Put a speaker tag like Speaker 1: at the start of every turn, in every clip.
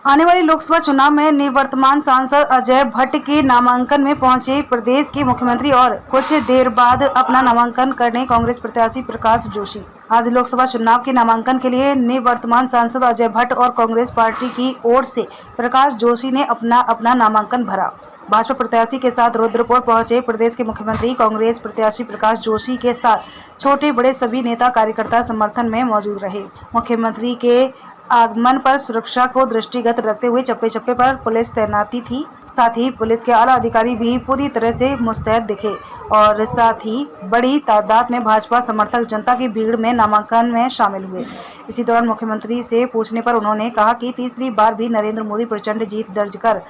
Speaker 1: आने वाले लोकसभा चुनाव में निवर्तमान सांसद अजय भट्ट के नामांकन में पहुंचे प्रदेश के मुख्यमंत्री और कुछ देर बाद अपना नामांकन करने कांग्रेस प्रत्याशी प्रकाश जोशी। आज लोकसभा चुनाव के नामांकन के लिए निवर्तमान सांसद अजय भट्ट और कांग्रेस पार्टी की ओर से प्रकाश जोशी ने अपना नामांकन भरा। भाजपा प्रत्याशी के साथ रुद्रपुर पहुंचे प्रदेश के मुख्यमंत्री कांग्रेस प्रत्याशी प्रकाश जोशी के साथ छोटे बड़े सभी नेता कार्यकर्ता समर्थन में मौजूद रहे। मुख्यमंत्री के आगमन पर सुरक्षा को दृष्टिगत रखते हुए चप्पे चप्पे पर पुलिस तैनाती थी। साथ ही पुलिस के आला अधिकारी भी पूरी तरह से मुस्तैद दिखे और साथ ही बड़ी तादाद में भाजपा समर्थक जनता की भीड़ में नामांकन में शामिल हुए। इसी दौरान मुख्यमंत्री से पूछने पर उन्होंने कहा कि तीसरी बार भी नरेंद्र मोदी प्रचंड जीत दर्ज कर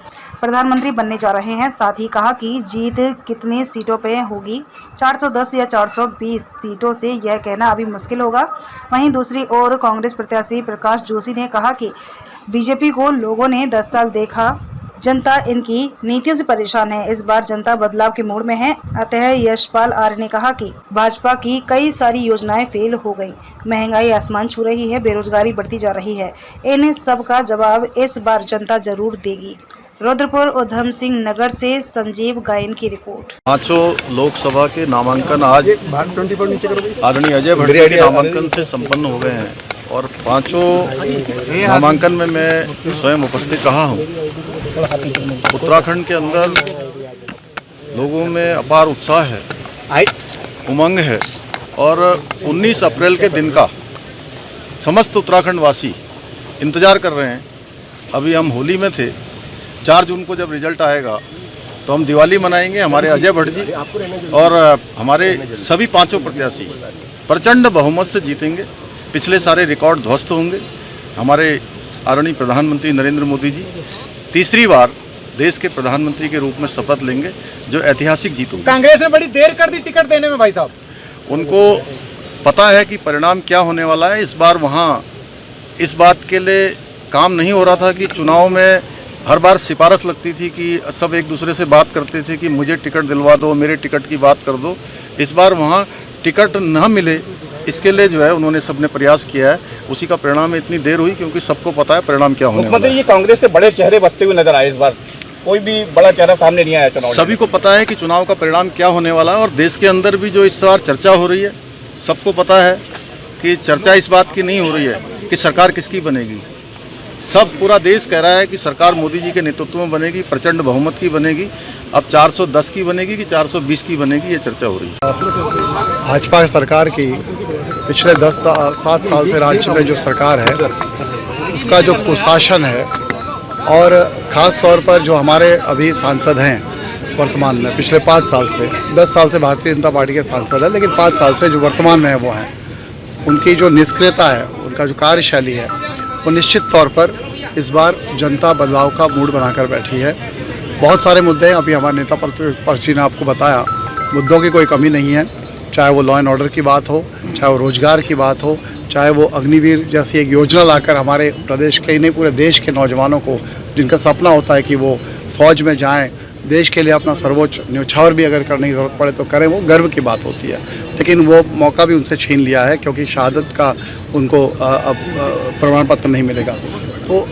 Speaker 1: प्रधानमंत्री बनने जा रहे हैं। साथ ही कहा कि जीत कितनी सीटों पे होगी, 410 या 420 सीटों से यह कहना अभी मुश्किल होगा। वहीं दूसरी ओर कांग्रेस प्रत्याशी प्रकाश जोशी ने कहा कि बीजेपी को लोगों ने 10 साल देखा, जनता इनकी नीतियों से परेशान है। इस बार जनता बदलाव के मूड में है। अतः यशपाल आर्य ने कहा कि भाजपा की कई सारी योजनाएं फेल हो गई, महंगाई आसमान छू रही है, बेरोजगारी बढ़ती जा रही है। इन सब का जवाब इस बार जनता जरूर देगी। रुद्रपुर उधम सिंह नगर से संजीव गायन की रिपोर्ट।
Speaker 2: पांचों लोकसभा के नामांकन आज आदरणीय अजय भट्ट के नामांकन से संपन्न हो गए हैं और पांचों नामांकन में मैं स्वयं उपस्थित रहा हूं। उत्तराखंड के अंदर लोगों में अपार उत्साह है, उमंग है और 19 अप्रैल के दिन का समस्त उत्तराखंड वासी इंतजार कर रहे हैं। अभी हम होली में थे, 4 जून को जब रिजल्ट आएगा तो हम दिवाली मनाएंगे। हमारे अजय भट्ट जी और हमारे सभी पांचों प्रत्याशी प्रचंड बहुमत से जीतेंगे। पिछले सारे रिकॉर्ड ध्वस्त होंगे। हमारे आदरणीय प्रधानमंत्री नरेंद्र मोदी जी तीसरी बार देश के प्रधानमंत्री के रूप में शपथ लेंगे, जो ऐतिहासिक जीत होगी।
Speaker 3: कांग्रेस ने बड़ी देर कर दी टिकट देने में भाई साहब।
Speaker 2: उनको पता है कि परिणाम क्या होने वाला है। इस बार वहाँ इस बात के लिए काम नहीं हो रहा था कि चुनाव में हर बार सिफारिश लगती थी कि सब एक दूसरे से बात करते थे कि मुझे टिकट दिलवा दो, मेरे टिकट की बात कर दो। इस बार वहाँ टिकट न मिले, इसके लिए जो है उन्होंने सबने प्रयास किया है। उसी का परिणाम इतनी देर हुई क्योंकि सबको पता है परिणाम क्या होने वाला है।
Speaker 3: ये कांग्रेस से बड़े चेहरे बसते हुए नजर आए, इस बार कोई भी बड़ा चेहरा सामने नहीं आया चुनाव।
Speaker 2: सभी को पता है कि चुनाव का परिणाम क्या होने वाला है और देश के अंदर भी जो इस बार चर्चा हो रही है, सबको पता है कि चर्चा इस बात की नहीं हो रही है कि सरकार किसकी बनेगी। सब पूरा देश कह रहा है कि सरकार मोदी जी के नेतृत्व में बनेगी, प्रचंड बहुमत की बनेगी। अब 410 की बनेगी कि 420 की बनेगी, ये चर्चा हो रही है।
Speaker 4: भाजपा सरकार की पिछले 7 साल से राज्य में जो सरकार है उसका जो कुशासन है और ख़ास तौर पर जो हमारे अभी सांसद हैं वर्तमान में, पिछले 5 साल से 10 साल से भारतीय जनता पार्टी के सांसद है, लेकिन 5 साल से जो वर्तमान में है वो हैं, उनकी जो निष्क्रियता है, उनका जो कार्यशैली है, वो निश्चित तौर पर इस बार जनता बदलाव का मूड बनाकर बैठी है। बहुत सारे मुद्दे हैं, अभी हमारे नेता पर्ची ने आपको बताया, मुद्दों की कोई कमी नहीं है। चाहे वो लॉ एंड ऑर्डर की बात हो, चाहे वो रोजगार की बात हो, चाहे वो अग्निवीर जैसी एक योजना लाकर हमारे प्रदेश के ही नहीं पूरे देश के नौजवानों को, जिनका सपना होता है कि वो फौज में जाएं, देश के लिए अपना सर्वोच्च न्यौछावर भी अगर करने की ज़रूरत पड़े तो करें, वो गर्व की बात होती है। लेकिन वो मौका भी उनसे छीन लिया है क्योंकि शहादत का उनको प्रमाण पत्र नहीं मिलेगा। तो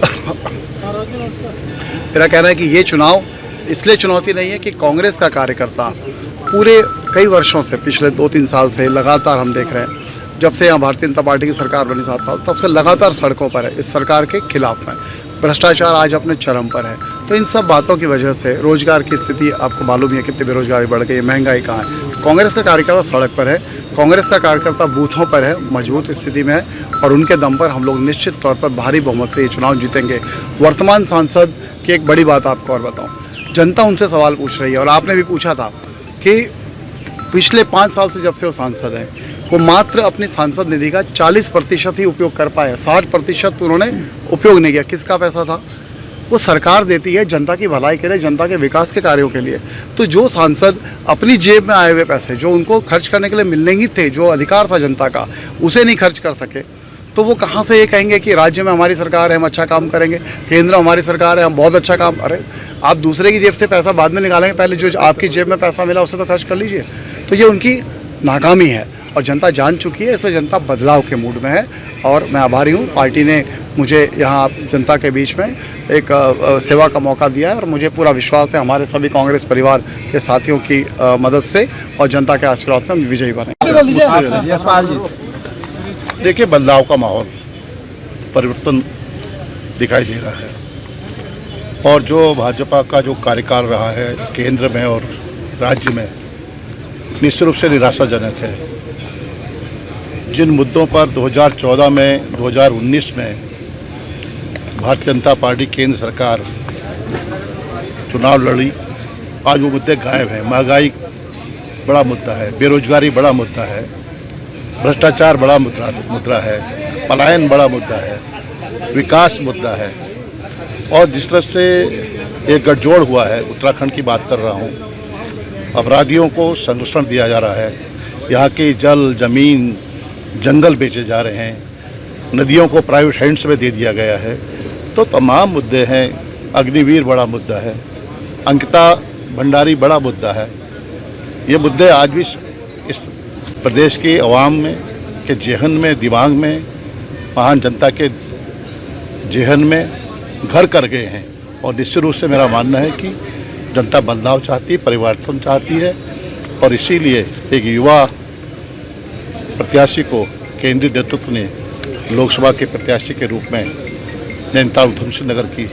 Speaker 4: मेरा कहना है कि ये चुनाव इसलिए चुनौती नहीं है कि कांग्रेस का कार्यकर्ता पूरे कई वर्षों से, पिछले 2-3 साल से लगातार हम देख रहे हैं, जब से यहाँ भारतीय जनता पार्टी की सरकार बनी 7 साल, तब से लगातार सड़कों पर है, इस सरकार के खिलाफ है। भ्रष्टाचार आज अपने चरम पर है। तो इन सब बातों की वजह से रोजगार की स्थिति आपको मालूम है, कितनी बेरोजगारी बढ़ गई है, महंगाई कहाँ है। कांग्रेस का कार्यकर्ता सड़क पर है, कांग्रेस का कार्यकर्ता बूथों पर है, मजबूत स्थिति में है और उनके दम पर हम लोग निश्चित तौर पर भारी बहुमत से ये चुनाव जीतेंगे। वर्तमान सांसद की एक बड़ी बात आपको और बताऊँ, जनता उनसे सवाल पूछ रही है और आपने भी पूछा था कि पिछले 5 साल से जब से वो सांसद हैं, वो मात्र अपनी सांसद निधि का 40% ही उपयोग कर पाए, 60% उन्होंने उपयोग नहीं किया। किसका पैसा था? वो सरकार देती है जनता की भलाई के लिए, जनता के विकास के कार्यों के लिए। तो जो सांसद अपनी जेब में आए हुए पैसे जो उनको खर्च करने के लिए मिलने ही थे, जो अधिकार था जनता का, उसे नहीं खर्च कर सके, तो वो कहाँ से ये कहेंगे कि राज्य में हमारी सरकार है, हम अच्छा काम करेंगे, केंद्र हमारी सरकार है, हम बहुत अच्छा काम। अरे आप दूसरे की जेब से पैसा बाद में निकालेंगे, पहले जो आपकी जेब में पैसा मिला उसे तो खर्च कर लीजिए। तो ये उनकी नाकामी है और जनता जान चुकी है, इसलिए जनता बदलाव के मूड में है और मैं आभारी हूँ। पार्टी ने मुझे यहाँ जनता के बीच में एक सेवा का मौका दिया है और मुझे पूरा विश्वास है हमारे सभी कांग्रेस परिवार के साथियों की मदद से और जनता के आशीर्वाद से हम विजयी बने।
Speaker 2: देखिए, बदलाव का माहौल, परिवर्तन दिखाई दे रहा है और जो भाजपा का जो कार्यकाल रहा है केंद्र में और राज्य में, निश्चित रूप से निराशाजनक है। जिन मुद्दों पर 2014 में 2019 में भारतीय जनता पार्टी केंद्र सरकार चुनाव लड़ी, आज वो मुद्दे गायब हैं। महंगाई बड़ा मुद्दा है, बेरोजगारी बड़ा मुद्दा है, भ्रष्टाचार बड़ा मुद्दा है, पलायन बड़ा मुद्दा है, विकास मुद्दा है। और जिस तरह से एक गठजोड़ हुआ है, उत्तराखंड की बात कर रहा हूँ, अपराधियों को संरक्षण दिया जा रहा है, यहाँ की जल जमीन जंगल बेचे जा रहे हैं, नदियों को प्राइवेट हैंड्स में दे दिया गया है, तो तमाम मुद्दे हैं। अग्निवीर बड़ा मुद्दा है, अंकिता भंडारी बड़ा मुद्दा है। ये मुद्दे आज भी इस प्रदेश की आवाम में के जेहन में, दिमाग में, महान जनता के जेहन में घर कर गए हैं। और निश्चित रूप से मेरा मानना है कि जनता बदलाव चाहती है, परिवर्तन चाहती है और इसीलिए एक युवा प्रत्याशी को केंद्रीय नेतृत्व ने लोकसभा के प्रत्याशी के रूप में नैनीताल उधम सिंह नगर की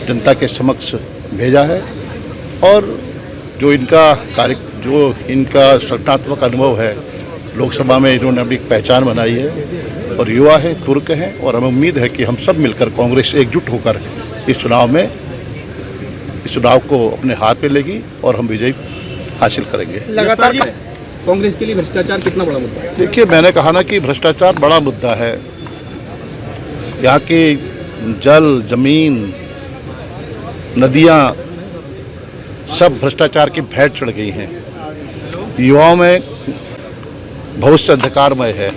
Speaker 2: जनता के समक्ष भेजा है। और जो इनका सकारात्मक अनुभव है, लोकसभा में इन्होंने अपनी पहचान बनाई है और युवा है, तुर्क हैं और हमें उम्मीद है कि हम सब मिलकर कांग्रेस एकजुट होकर इस चुनाव को अपने हाथ में लेगी और हम विजय हासिल करेंगे।
Speaker 3: लगातार कांग्रेस के लिए भ्रष्टाचार कितना बड़ा मुद्दा है?
Speaker 2: देखिए, मैंने कहा ना कि भ्रष्टाचार बड़ा मुद्दा है। यहाँ की जल जमीन नदियाँ सब भ्रष्टाचार की भेंट चढ़ गई हैं। युवाओं में भविष्य अंधकारमय है,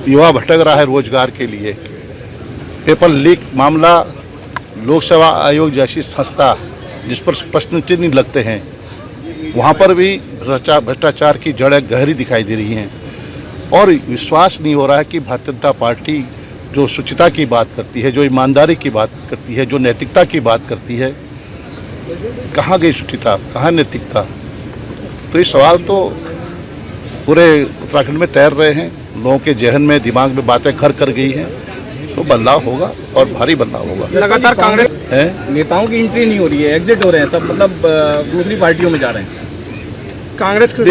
Speaker 2: युवा भटक रहा है रोजगार के लिए। पेपर लीक मामला, लोक सेवा आयोग जैसी संस्था जिस पर प्रश्न चिन्ह लगते हैं, वहाँ पर भी भ्रष्टाचार की जड़ें गहरी दिखाई दे रही हैं और विश्वास नहीं हो रहा है कि भारतीय जनता पार्टी जो शुचिता की बात करती है, जो ईमानदारी की बात करती है, जो नैतिकता की बात करती है, कहाँ गई शुचिता, कहाँ नैतिकता। तो ये सवाल तो पूरे उत्तराखंड में तैर रहे हैं, लोगों के जहन में, दिमाग में बातें घर कर गई हैं। तो बदलाव होगा और भारी बदलाव होगा।
Speaker 3: लगातार कांग्रेस नेताओं की एंट्री नहीं हो रही है, एग्जिट हो रहे हैं सब, मतलब दूसरी पार्टियों में जा रहे हैं। कांग्रेस के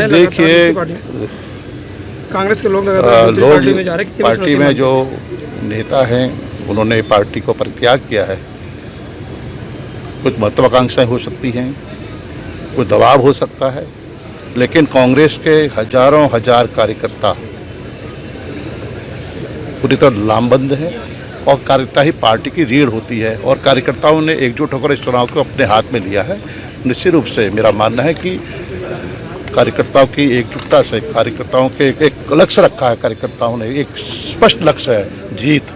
Speaker 2: देखिए
Speaker 3: कांग्रेस के लोग
Speaker 2: पार्टी में जो नेता हैं उन्होंने पार्टी को परित्याग किया है। कुछ महत्वाकांक्षाएं हो सकती हैं, कुछ दबाव हो सकता है, लेकिन कांग्रेस के हजारों हजार कार्यकर्ता पूरी तरह लामबंद है और कार्यकर्ता ही पार्टी की रीढ़ होती है और कार्यकर्ताओं ने एकजुट होकर इस चुनाव को अपने हाथ में लिया है। निश्चित रूप से मेरा मानना है कि कार्यकर्ताओं की एकजुटता से, कार्यकर्ताओं के एक लक्ष्य रखा है, कार्यकर्ताओं ने एक स्पष्ट लक्ष्य है, जीत।